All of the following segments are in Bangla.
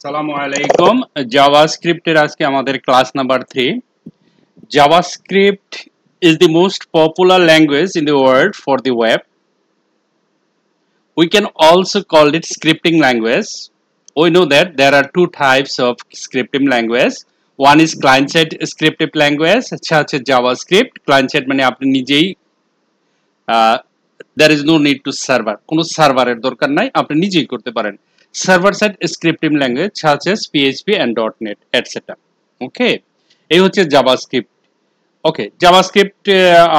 আসসালামু আলাইকুম। জাভাস্ক্রিপ্টের আজকে আমাদের class number 3। JavaScript is the most popular language in the world for the web. We can also call it scripting language. We know that there are two types of scripting language. One is client-side scripting language, such as JavaScript. Client-side মানে আপনি নিজেই there is no need to server, কোনো সার্ভারের দরকার নাই, আপনি নিজেই করতে পারেন। Server side scripting language such as PHP and .NET etc. ওকে, এই হচ্ছে জাভাস্ক্রিপ্ট। ওকে, জাভাস্ক্রিপ্ট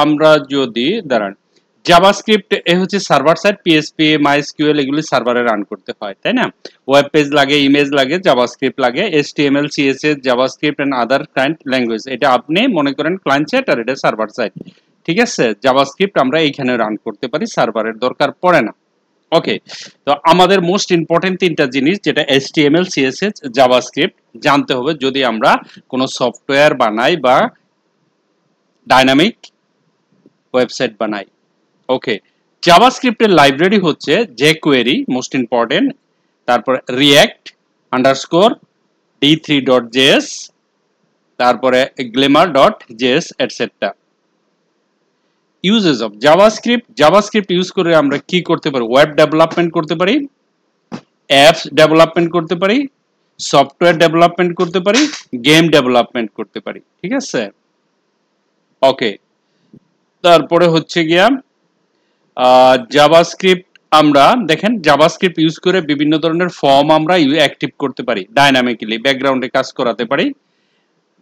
আমরা যদি দাঁড়ান, জাভাস্ক্রিপ্ট এ হচ্ছে সার্ভার সাইড, পিএসপি মাইএসকিউএল এগুলি সার্ভারে রান করতে হয়, তাই না? ওয়েব পেজ লাগে, ইমেজ লাগে, জাভাস্ক্রিপ্ট লাগে, HTML CSS JavaScript and other client language. এটা আপনি মনে করেন ক্লায়েন্ট সাইড আর এটা সার্ভার সাইড, ঠিক আছে? জাভাস্ক্রিপ্ট আমরা এইখানে রান করতে পারি, সার্ভারের দরকার পড়ে না। ওকে, তো আমাদের মোস্ট ইম্পর্টেন্ট তিনটা জিনিস, যেটা এইচটিএমএল সিএসএস জাভাস্ক্রিপ্ট জানতে হবে যদি আমরা কোনো সফটওয়্যার বানাই বা ডাইনামিক ওয়েবসাইট বানাই। ওকে, জাভাস্ক্রিপ্টের লাইব্রেরি হচ্ছে jQuery মোস্ট ইম্পর্টেন্ট, তারপরে রিঅ্যাক্ট আন্ডারস্কোর d3.js, তারপরে glimmer.js etcetera. Uses of JavaScript use করে আমরা কি করতে পারি? ওয়েব ডেভেলপমেন্ট করতে পারি, অ্যাপস ডেভেলপমেন্ট করতে পারি, সফটওয়্যার ডেভেলপমেন্ট করতে পারি, গেম ডেভেলপমেন্ট করতে পারি, ঠিক আছে? ওকে, তারপরে হচ্ছে গিয়া জাভাস্ক্রিপ্ট আমরা দেখেন জাভাস্ক্রিপ্ট ইউজ করে বিভিন্ন ধরনের ফর্ম আমরা অ্যাক্টিভ করতে পারি, ডাইনামিক্যালি ব্যাকগ্রাউন্ডে কাজ করাতে পারি।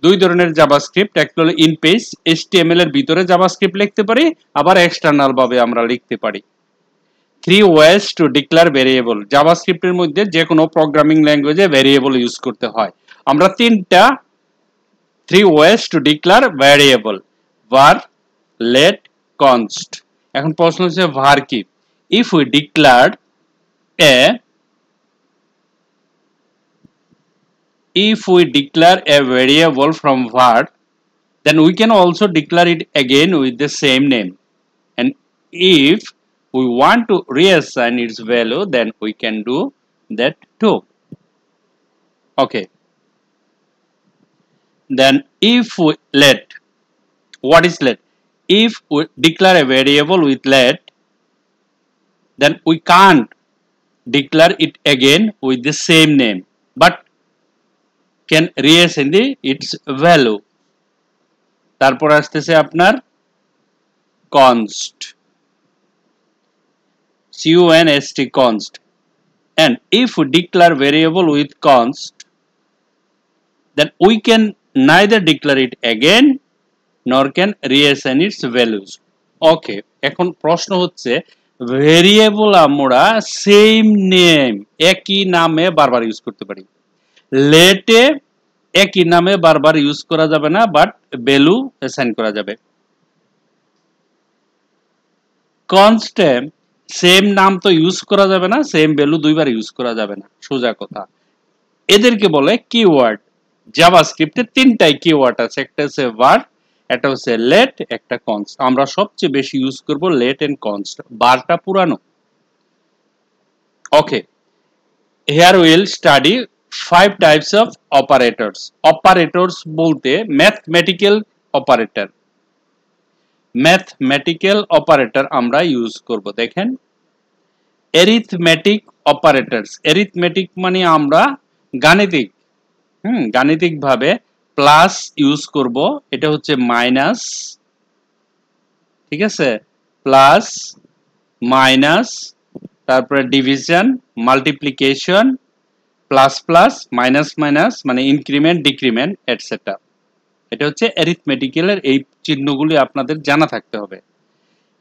দুই ধরনের জাভাস্ক্রিপ্ট, একটা হলো ইন পেজ এইচটিএমএল এর ভিতরে জাভাস্ক্রিপ্ট লিখতে পারি, আবার এক্সটার্নাল ভাবে আমরা লিখতে পারি। 3 ওয়েজ টু ডিক্লেয়ার ভেরিয়েবল, জাভাস্ক্রিপ্টের মধ্যে যে কোনো প্রোগ্রামিং ল্যাঙ্গুয়েজে ভেরিয়েবল ইউজ করতে হয়। আমরা 3 ways to declare variable, var, let, const। এখন প্রশ্ন হচ্ছে var কি? if we declared a variable from var, then we can also declare it again with the same name, and if we want to reassign its value, then we can do that too. Okay, then if we let, what is let? If we declare a variable with let, then we can't declare it again with the same name, but can reassign its value. তারপর আসতেছে আপনার const, const, and if we declare variable with const, then we can neither declare it again nor can reassign its values. Okay, এখন প্রশ্ন হচ্ছে ভেরিয়েবল আমরা সেম নেম, একই নামে বারবার ইউজ করতে পারি। লেটে একই নামে বারবার ইউজ করা যাবে না, বাট ভ্যালু অ্যাসাইন করা যাবে। কনস্টে সেম নাম তো ইউজ করা যাবে না, সেম ভ্যালু দুইবার ইউজ করা যাবে না, সোজা কথা। এদেরকে বলে কিওয়ার্ড। জাভাস্ক্রিপ্টে তিনটাই কিওয়ার্ড আছে, একটা হচ্ছে var, একটা হচ্ছে let, একটা const। আমরা সবচেয়ে বেশি ইউজ করব let and const, varটা পুরানো। ওকে, here we will study 5 types of operators. Operators বলতে ম্যাথমেটিক্যাল অপারেটর, ম্যাথমেটিক্যাল অপারেটর আমরা ইউজ করব। দেখেন, অ্যারিথমেটিক অপারেটরস, অ্যারিথমেটিক মানে আমরা গাণিতিক, গাণিতিক ভাবে প্লাস ইউজ করব, এটা হচ্ছে মাইনাস, ঠিক আছে? প্লাস, মাইনাস, তারপরে division, multiplication, plus plus, minus minus মানে ইনক্রিমেন্ট, ডিক্রিমেন্ট এটসেট্রা। এটা হচ্ছে অ্যারিথমেটিক্যালের এই চিহ্নগুলি আপনাদের জানা থাকতে হবে।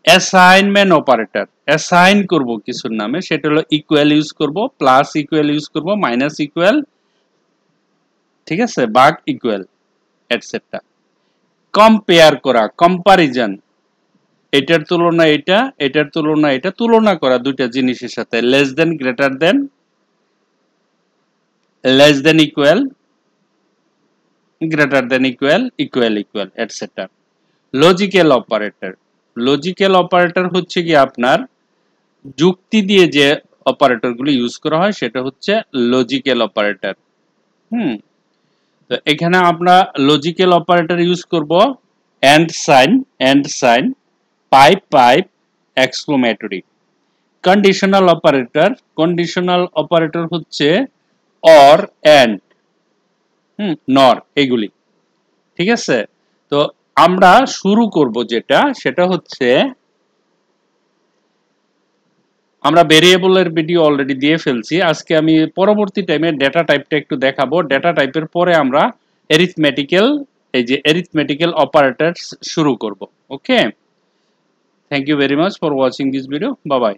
অ্যাসাইনমেন্ট অপারেটর, অ্যাসাইন করব কিছুর নামে, সেটা হলো ইকুয়াল ইউজ করব, প্লাস ইকুয়াল ইউজ করব, মাইনাস ইকুয়াল, ঠিক আছে, ভাগ ইকুয়াল এটসেট্রা। কম্পেয়ার করা, কম্পারিজন, এটার তুলনা এটা, এটার তুলনা এটা, তুলনা করা দুইটা জিনিসের সাথে। Less than, greater than, less than equal, greater than equal, equal equal etcetera. Logical operator, logical operator হচ্ছে কি আপনার যুক্তি দিয়ে যে অপারেটরগুলো ইউজ করা হয় সেটা হচ্ছে লজিক্যাল অপারেটর। হুম, তো এখানে আমরা লজিক্যাল অপারেটর ইউজ করব and sign pipe exclamatory. Conditional operator হচ্ছে অর এন্ড নর এগুলি। ঠিক আছে, তো আমরা শুরু করব সেটা হচ্ছে আমরা ভেরিয়েবলের ভিডিও অলরেডি দিয়ে ফেলছি। আজকে আমি পরবর্তী টাইমে ডেটা টাইপটা একটু দেখাবো। ডেটা টাইপের পরে আমরা এরিথমেটিক্যাল অপারেটরস শুরু করব। Okay, thank you very much for watching this video. Bye by.